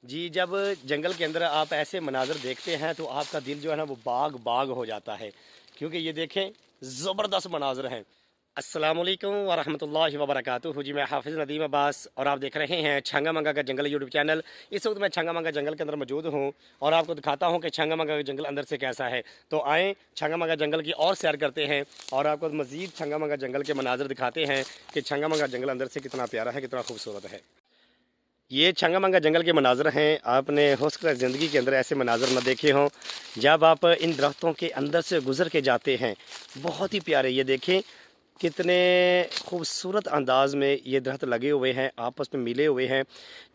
जी, जब जंगल के अंदर आप ऐसे मनाज़र देखते हैं तो आपका दिल जो है ना वो बाग बाग हो जाता है, क्योंकि ये देखें ज़बरदस्त मनाज़र हैं। अस्सलामु अलैकुम व रहमतुल्लाहि व बरकातुहू। जी, मैं हाफ़िज़ नदीम अब्बास और आप देख रहे हैं छंगा मंगा का जंगल यूट्यूब चैनल। इस वक्त मैं छंगा मंगा जंगल के अंदर मौजूद हूँ और आपको दिखाता हूँ कि छंगा मंगा का जंगल अंदर से कैसा है। तो आएँ छंगा मंगा जंगल की और सैर करते हैं और आपको मज़ीद छंगा मंगा जंगल के मनाज़र दिखाते हैं कि छंगा मंगा जंगल अंदर से कितना प्यारा है, कितना खूबसूरत है। ये छंगा मंगा जंगल के मनाज़र हैं। आपने हो सकता है ज़िंदगी के अंदर ऐसे मनाज़र ना देखे हों। जब आप इन दरख्तों के अंदर से गुज़र के जाते हैं, बहुत ही प्यारे, ये देखें कितने खूबसूरत अंदाज में ये दरख्त लगे हुए हैं, आपस में मिले हुए हैं।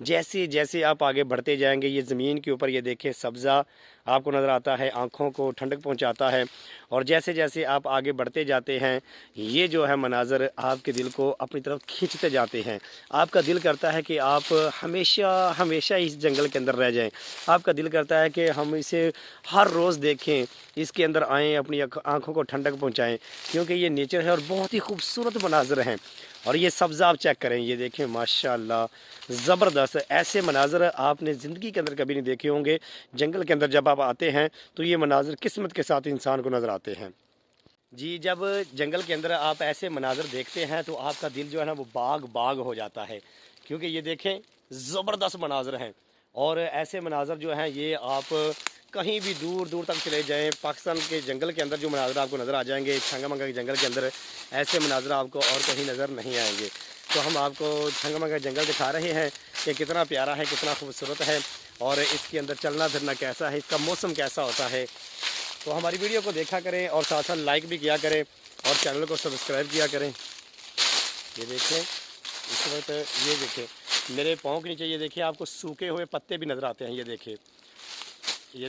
जैसे जैसे आप आगे बढ़ते जाएंगे, ये ज़मीन के ऊपर ये देखें सब्ज़ा आपको नज़र आता है, आँखों को ठंडक पहुँचाता है। और जैसे जैसे आप आगे बढ़ते जाते हैं, ये जो है मनाज़र आपके दिल को अपनी तरफ खींचते जाते हैं। आपका दिल करता है कि आप हमेशा हमेशा इस जंगल के अंदर रह जाएं। आपका दिल करता है कि हम इसे हर रोज़ देखें, इसके अंदर आएँ, अपनी आँखों को ठंडक पहुँचाएँ, क्योंकि ये नेचर है और बहुत ही खूबसूरत मनाज़र हैं। और ये सब्ज़ा आप चेक करें, ये देखें माशाल्लाह ज़बरदस्त। ऐसे मनाज़र आपने ज़िंदगी के अंदर कभी नहीं देखे होंगे। जंगल के अंदर जब आप आते हैं तो ये मनाज़र किस्मत के साथ इंसान को नज़र आते हैं। जी, जब जंगल के अंदर आप ऐसे मनाज़र देखते हैं तो आपका दिल जो है ना वो बाग बाग हो जाता है, क्योंकि ये देखें ज़बरदस्त मनाज़र हैं। और ऐसे मनाज़र जो हैं ये आप कहीं भी दूर दूर तक चले जाएं, पाकिस्तान के जंगल के अंदर जो मनाज़र आपको नज़र आ जाएंगे, छंगा मंगा के जंगल के अंदर ऐसे मनाज़र आपको और कहीं नज़र नहीं आएंगे। तो हम आपको छंगा मंगा जंगल दिखा रहे हैं कि कितना प्यारा है, कितना खूबसूरत है और इसके अंदर चलना फिरना कैसा है, इसका मौसम कैसा होता है। तो हमारी वीडियो को देखा करें और साथ साथ लाइक भी किया करें और चैनल को सब्सक्राइब किया करें। ये देखें इस वक्त, ये देखें मेरे पाँव के नीचे, ये देखिए आपको सूखे हुए पत्ते भी नज़र आते हैं। ये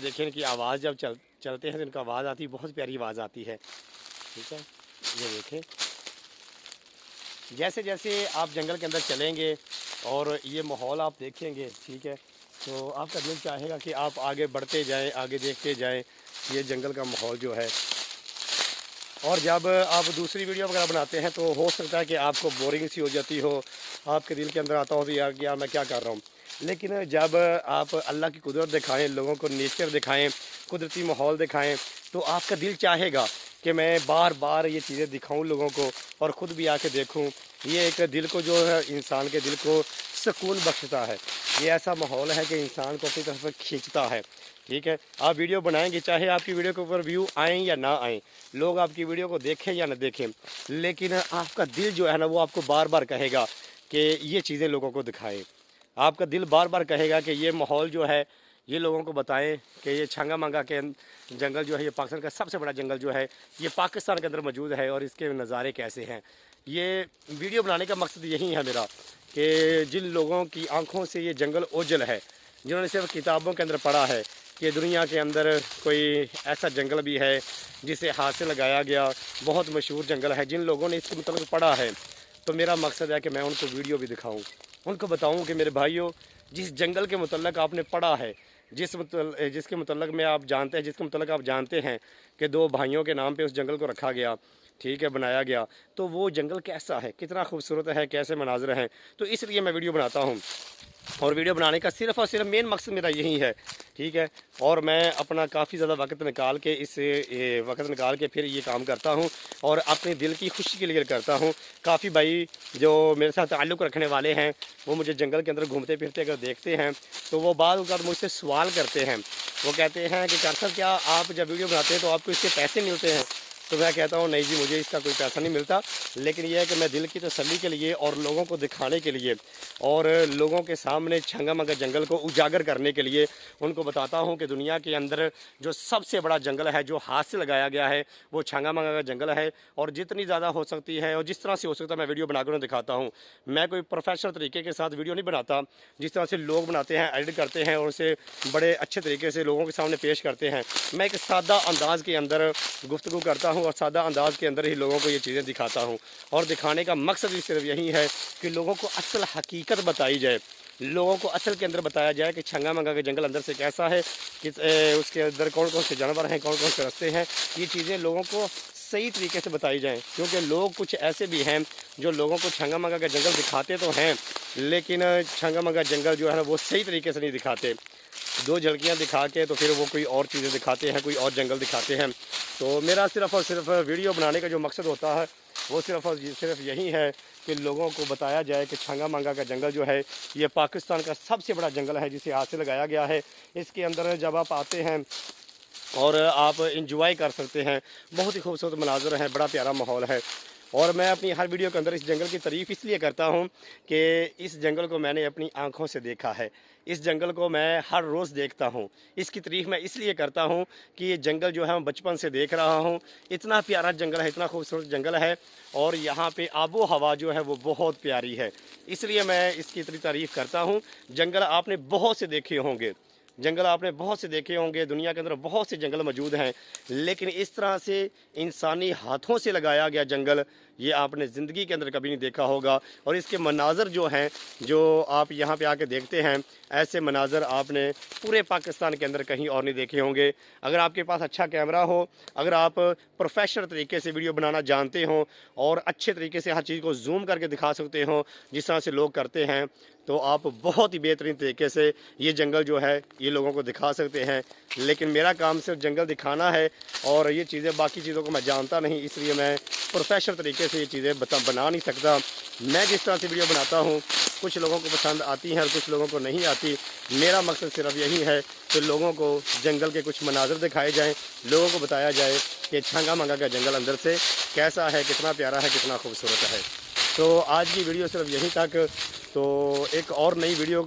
देखें इनकी आवाज़ जब चलते हैं तो इनका आवाज़ आती है, बहुत प्यारी आवाज़ आती है। ठीक है, ये देखें जैसे जैसे आप जंगल के अंदर चलेंगे और ये माहौल आप देखेंगे, ठीक है, तो आपका दिल चाहेगा कि आप आगे बढ़ते जाएं, आगे देखते जाएं ये जंगल का माहौल जो है। और जब आप दूसरी वीडियो वगैरह बनाते हैं तो हो सकता है कि आपको बोरिंग सी हो जाती हो, आपके दिल के अंदर आता हो तो यार मैं क्या कर रहा हूँ। लेकिन जब आप अल्लाह की कुदरत दिखाएं, लोगों को नेचर दिखाएं, कुदरती माहौल दिखाएं, तो आपका दिल चाहेगा कि मैं बार बार ये चीज़ें दिखाऊं लोगों को और ख़ुद भी आके देखूं। ये एक दिल को जो है, इंसान के दिल को सुकून बख्शता है। ये ऐसा माहौल है कि इंसान को अपनी तरफ खींचता है। ठीक है, आप वीडियो बनाएंगे, चाहे आपकी वीडियो के ऊपर व्यू आएँ या ना आएँ, लोग आपकी वीडियो को देखें या ना देखें, लेकिन आपका दिल जो है ना वो आपको बार बार कहेगा कि ये चीज़ें लोगों को दिखाएं। आपका दिल बार बार कहेगा कि ये माहौल जो है ये लोगों को बताएं कि ये छंगा मंगा के जंगल जो है, ये पाकिस्तान का सबसे बड़ा जंगल जो है ये पाकिस्तान के अंदर मौजूद है और इसके नज़ारे कैसे हैं। ये वीडियो बनाने का मकसद यही है मेरा कि जिन लोगों की आंखों से ये जंगल ओझल है, जिन्होंने सिर्फ किताबों के अंदर पढ़ा है कि दुनिया के अंदर कोई ऐसा जंगल भी है जिसे हाथ से लगाया गया, बहुत मशहूर जंगल है, जिन लोगों ने इसके मतलब पढ़ा है, तो मेरा मकसद है कि मैं उनको वीडियो भी दिखाऊं, उनको बताऊं कि मेरे भाइयों, जिस जंगल के मुतल्लक आपने पढ़ा है, जिसके मुतल्लक में आप जानते हैं, जिसके मुतल्लक आप जानते हैं कि दो भाइयों के नाम पे उस जंगल को रखा गया, ठीक है, बनाया गया, तो वो जंगल कैसा है, कितना खूबसूरत है, कैसे मनाज़र हैं। तो इसलिए मैं वीडियो बनाता हूँ और वीडियो बनाने का सिर्फ़ और सिर्फ मेन मकसद मेरा यही है। ठीक है, और मैं अपना काफ़ी ज़्यादा वक्त निकाल के फिर ये काम करता हूँ और अपने दिल की खुशी के लिए करता हूँ। काफ़ी भाई जो मेरे साथ ताल्लुक़ रखने वाले हैं वो मुझे जंगल के अंदर घूमते फिरते अगर देखते हैं तो वो बाद अगर मुझसे सवाल करते हैं, वो कहते हैं कि कार साहब क्या आप जब वीडियो बनाते हैं तो आपको इसके पैसे मिलते हैं? तो मैं कहता हूँ नहीं जी, मुझे इसका कोई पैसा नहीं मिलता, लेकिन यह है कि मैं दिल की तसल्ली के लिए और लोगों को दिखाने के लिए और लोगों के सामने छंगा मंगा जंगल को उजागर करने के लिए उनको बताता हूँ कि दुनिया के अंदर जो सबसे बड़ा जंगल है, जो हाथ से लगाया गया है, वो छंगा मंगा का जंगल है। और जितनी ज़्यादा हो सकती है और जिस तरह से हो सकता है मैं वीडियो बनाकर उन्हें दिखाता हूँ। मैं कोई प्रोफेशनल तरीके के साथ वीडियो नहीं बनाता, जिस तरह से लोग बनाते हैं, एडिट करते हैं और उसे बड़े अच्छे तरीके से लोगों के सामने पेश करते हैं। मैं एक सादा अंदाज़ के अंदर गुफ्तगू करता हूँ और सादा अंदाज़ के अंदर ही लोगों को ये चीज़ें दिखाता हूँ। और दिखाने का मकसद भी सिर्फ यही है कि लोगों को असल हकीकत बताई जाए, लोगों को असल के अंदर बताया जाए कि छंगा मंगा के जंगल अंदर से कैसा है, कि उसके अंदर कौन कौन से जानवर हैं, कौन कौन से रास्ते हैं। ये चीज़ें लोगों को صحیح طریقے سے بتائی جائیں، کیونکہ لوگ کچھ ایسے بھی ہیں جو لوگوں کو چھنگا منگا کا جنگل دکھاتے تو ہیں، لیکن چھنگا منگا جنگل جو ہے نا وہ صحیح طریقے سے نہیں دکھاتے، دو جھلکیاں دکھا کے تو پھر وہ کوئی اور چیزیں دکھاتے ہیں، کوئی اور جنگل دکھاتے ہیں۔ تو میرا صرف اور صرف ویڈیو بنانے کا جو مقصد ہوتا ہے وہ صرف اور صرف یہی ہے کہ لوگوں کو بتایا جائے کہ چھنگا منگا کا جنگل جو ہے یہ پاکستان کا سب سے بڑا جنگل ہے جسے ہاتھ سے لگایا گیا ہے۔ اس کے اندر جب آپ آتے ہیں اور آپ انجوائے کر سکتے ہیں، بہت ہی خوبصورت مناظر ہیں، بڑا پیارا ماحول ہے۔ اور میں اپنی ہر ویڈیو کے اندر اس جنگل کی تعریف اس لیے کرتا ہوں کہ اس جنگل کو میں نے اپنی آنکھوں سے دیکھا ہے، اس جنگل کو میں ہر روز دیکھتا ہوں۔ اس کی تعریف میں اس لیے کرتا ہوں کہ یہ جنگل جو ہے میں بچپن سے دیکھ رہا ہوں، اتنا پیارا جنگل ہے، اتنا خوبصورت جنگل ہے، اور یہاں پہ آب و ہوا جو ہے وہ بہت پیاری ہے، اس لیے میں اس کی اتنی تعریف کرتا ہوں۔ جنگل آپ نے بہت سے دیکھے ہوں گے، جنگل آپ نے بہت سے دیکھے ہوں گے، دنیا کے اندر بہت سے جنگل موجود ہیں، لیکن اس طرح سے انسانی ہاتھوں سے لگایا گیا جنگل یہ آپ نے زندگی کے اندر کبھی نہیں دیکھا ہوگا۔ اور اس کے مناظر جو ہیں جو آپ یہاں پہ آ کے دیکھتے ہیں، ایسے مناظر آپ نے پورے پاکستان کے اندر کہیں اور نہیں دیکھے ہوں گے۔ اگر آپ کے پاس اچھا کیمرہ ہو، اگر آپ پروفیشنل طریقے سے ویڈیو بنانا جانتے ہوں اور اچھے طریقے سے ہر چیز کو زوم کر کے دکھا سکتے ہوں جس طرح سے لوگ کرتے ہیں، تو آپ بہت ہی بہترین طریقے سے یہ جنگل جو ہے یہ لوگوں کو دکھا سکتے ہیں۔ لیکن میرا کام صرف جنگل دکھانا ہے، اور یہ چیزیں باقی چیزوں کو میں جانتا نہیں، اس لیے میں پروفیشنل طریقے سے یہ چیزیں بنا نہیں سکتا۔ میں جس طرح سے ویڈیو بناتا ہوں کچھ لوگوں کو پسند آتی ہیں اور کچھ لوگوں کو نہیں آتی۔ میرا مقصد صرف یہی ہے کہ لوگوں کو جنگل کے کچھ مناظر دکھائے جائیں، لوگوں کو بتایا جائے کہ چھنگا منگا کا جنگل اندر سے کیسا ہے، کتنا پیارا ہے، کتنا خوبصورت ہے۔ تو آج کی ویڈیو صرف یہیں تک، تو ایک اور نئی ویڈیو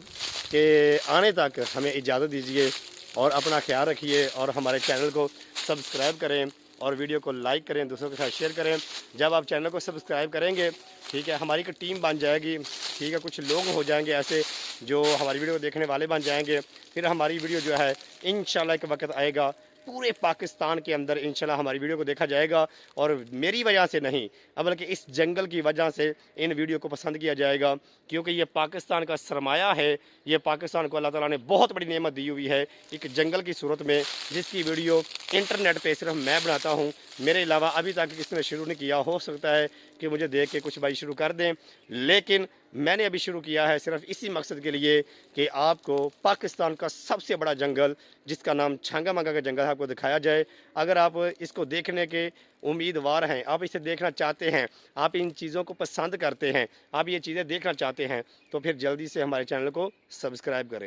کے آنے تک ہمیں اجازت دیجیے، اور اپنا خیال رکھیے، اور ہمارے چینل کو سبسکرائب کریں اور ویڈیو کو لائک کریں، دوسروں کے ساتھ شیئر کریں۔ جب آپ چینل کو سبسکرائب کریں گے، ٹھیک ہے، ہماری ایک ٹیم بن جائے گی، ٹھیک ہے، کچھ لوگ ہو جائیں گے ایسے جو ہماری ویڈیو کو دیکھنے والے بن جائیں گے، پھر ہماری ویڈیو جو ہے انشاءاللہ ایک وقت آئے گا پورے پاکستان کے اندر انشاءاللہ ہماری ویڈیو کو دیکھا جائے گا، اور میری وجہ سے نہیں بلکہ اس جنگل کی وجہ سے ان ویڈیو کو پسند کیا جائے گا، کیونکہ یہ پاکستان کا سرمایہ ہے، یہ پاکستان کو اللہ تعالیٰ نے بہت بڑی نعمت دی ہوئی ہے ایک جنگل کی صورت میں، جس کی ویڈیو انٹرنیٹ پہ صرف میں بناتا ہوں، میرے علاوہ ابھی تک کسی نے شروع نہیں کیا۔ ہو سکتا ہے کہ مجھے دیکھ کے کچھ بھائی شروع کر دیں، لیکن میں نے ابھی شروع کیا ہے صرف اسی مقصد کے لیے کہ آپ کو پاکستان کا سب سے بڑا جنگل جس کا نام چھنگا منگا کا جنگل ہے آپ کو دکھایا جائے۔ اگر آپ اس کو دیکھنے کے امیدوار ہیں، آپ اسے دیکھنا چاہتے ہیں، آپ ان چیزوں کو پسند کرتے ہیں، آپ یہ چیزیں دیکھنا چاہتے ہیں، تو پھر جلدی سے ہمارے چینل کو سبسکرائب کریں۔